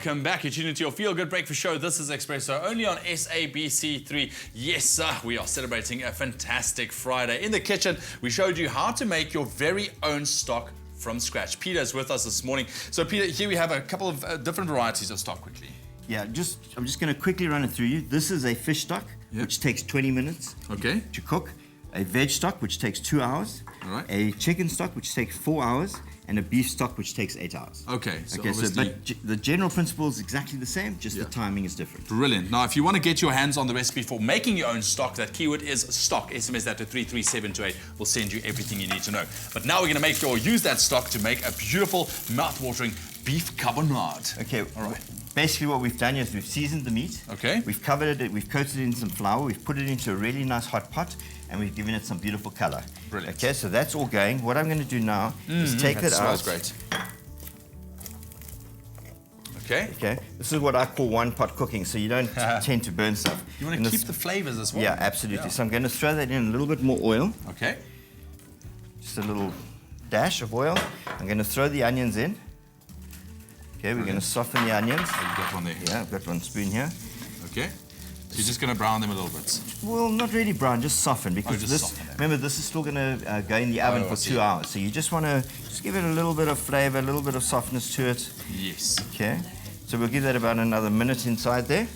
Welcome back. You're tuned into your Feel Good Breakfast Show. This is Espresso, only on SABC3. Yes, sir, we are celebrating a fantastic Friday. In the kitchen, we showed you how to make your very own stock from scratch. Peter is with us this morning. So, Peter, here we have a couple of different varieties of stock quickly. Yeah, I'm just going to quickly run it through you. This is a fish stock, which takes 20 minutes to cook. A veg stock, which takes 2 hours. All right. A chicken stock, which takes 4 hours. And a beef stock, which takes 8 hours. Okay, so but the general principle is exactly the same, just the timing is different. Brilliant. Now, if you want to get your hands on the recipe for making your own stock, that keyword is stock. SMS that to 33728. We'll send you everything you need to know. But now we're going to use that stock to make a beautiful, mouth-watering beef carbonara. Okay, all right. Basically what we've done is we've seasoned the meat. Okay. We've covered it, we've coated it in some flour, we've put it into a really nice hot pot, and we've given it some beautiful color. Brilliant. Okay, so that's all going. What I'm going to do now is take that out. Smells great. Okay. Okay, this is what I call one pot cooking, so you don't tend to burn stuff. You want to keep the flavors as well. Yeah, absolutely. So I'm going to throw that in a little bit more oil. Okay. Just a little dash of oil. I'm going to throw the onions in. Okay, we're going to soften the onions. Oh, you got one there. Yeah, I've got one spoon here. Okay. So you're just going to brown them a little bit. Well, not really brown, just soften, because remember, this is still going to go in the oven for 2 hours. So you just want to give it a little bit of flavor, a little bit of softness to it. Yes. Okay. So we'll give that about another minute inside there.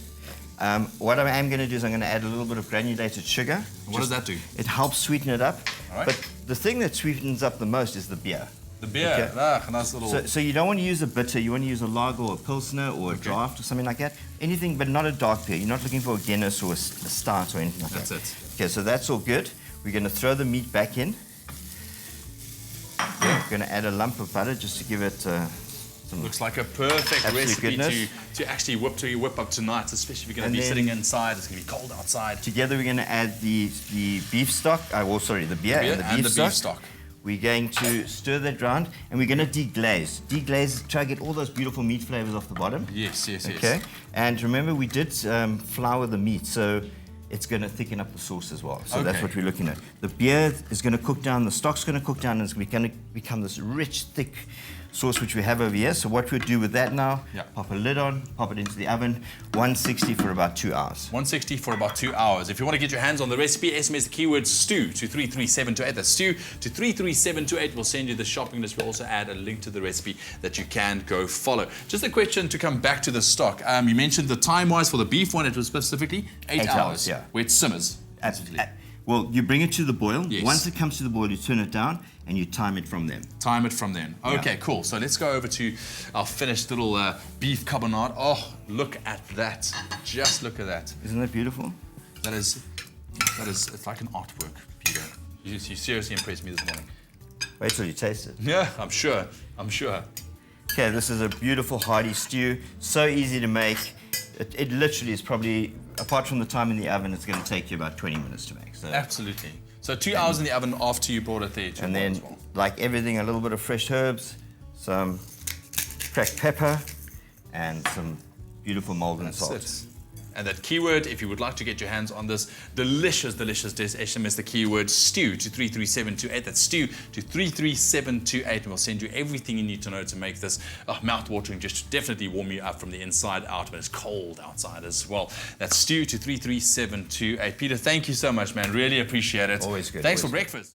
What I am going to do is I'm going to add a little bit of granulated sugar. What does that do? It helps sweeten it up. All right. But the thing that sweetens up the most is the beer. The beer, okay. Nice little... So you don't want to use a bitter, you want to use a lager or a pilsner or a draft or something like that. Anything, but not a dark beer. You're not looking for a Guinness or a stout or anything like that. That's it. Okay, so that's all good. We're going to throw the meat back in. Okay, we're going to add a lump of butter just to give it some... Looks like a perfect recipe to actually whip up tonight, especially if you're going to be sitting inside. It's going to be cold outside. Together we're going to add the beef stock, the beer and the beef stock. We're going to stir that round, and we're going to deglaze. Deglaze, try to get all those beautiful meat flavors off the bottom. Yes. Okay, and remember we did flour the meat, so it's going to thicken up the sauce as well. So that's what we're looking at. The beer is going to cook down, the stock's going to cook down, and it's going to become this rich, thick sauce which we have over here. So what we'll do with that now, pop a lid on, pop it into the oven, 160 for about 2 hours. 160 for about 2 hours. If you want to get your hands on the recipe, SMS the keyword stew to 33728. That's stew to 33728. We'll send you the shopping list. We'll also add a link to the recipe that you can go follow. Just a question to come back to the stock. You mentioned the time-wise for the beef one, it was specifically 8 hours. Where it simmers. Absolutely. Well, you bring it to the boil. Yes. Once it comes to the boil, you turn it down and you time it from then. Time it from then. Okay, cool. So let's go over to our finished little beef carbonara. Oh, look at that. Just look at that. Isn't that beautiful? That is, it's like an artwork, Peter. You seriously impressed me this morning. Wait till you taste it. Yeah, I'm sure. Okay, this is a beautiful hearty stew. So easy to make. It literally is probably, apart from the time in the oven, it's going to take you about 20 minutes to make. So. Absolutely. So 2 hours in the oven after you brought it there. And then, like everything, a little bit of fresh herbs, some cracked pepper, and some beautiful Malden salt. And that keyword, if you would like to get your hands on this delicious dish, SMS the keyword stew to 33728. That's stew to 33728, and we'll send you everything you need to know to make this mouth-watering, just to definitely warm you up from the inside out when it's cold outside as well. That's stew to 33728. Peter, thank you so much, man. Really appreciate it. Always good. Thanks for breakfast.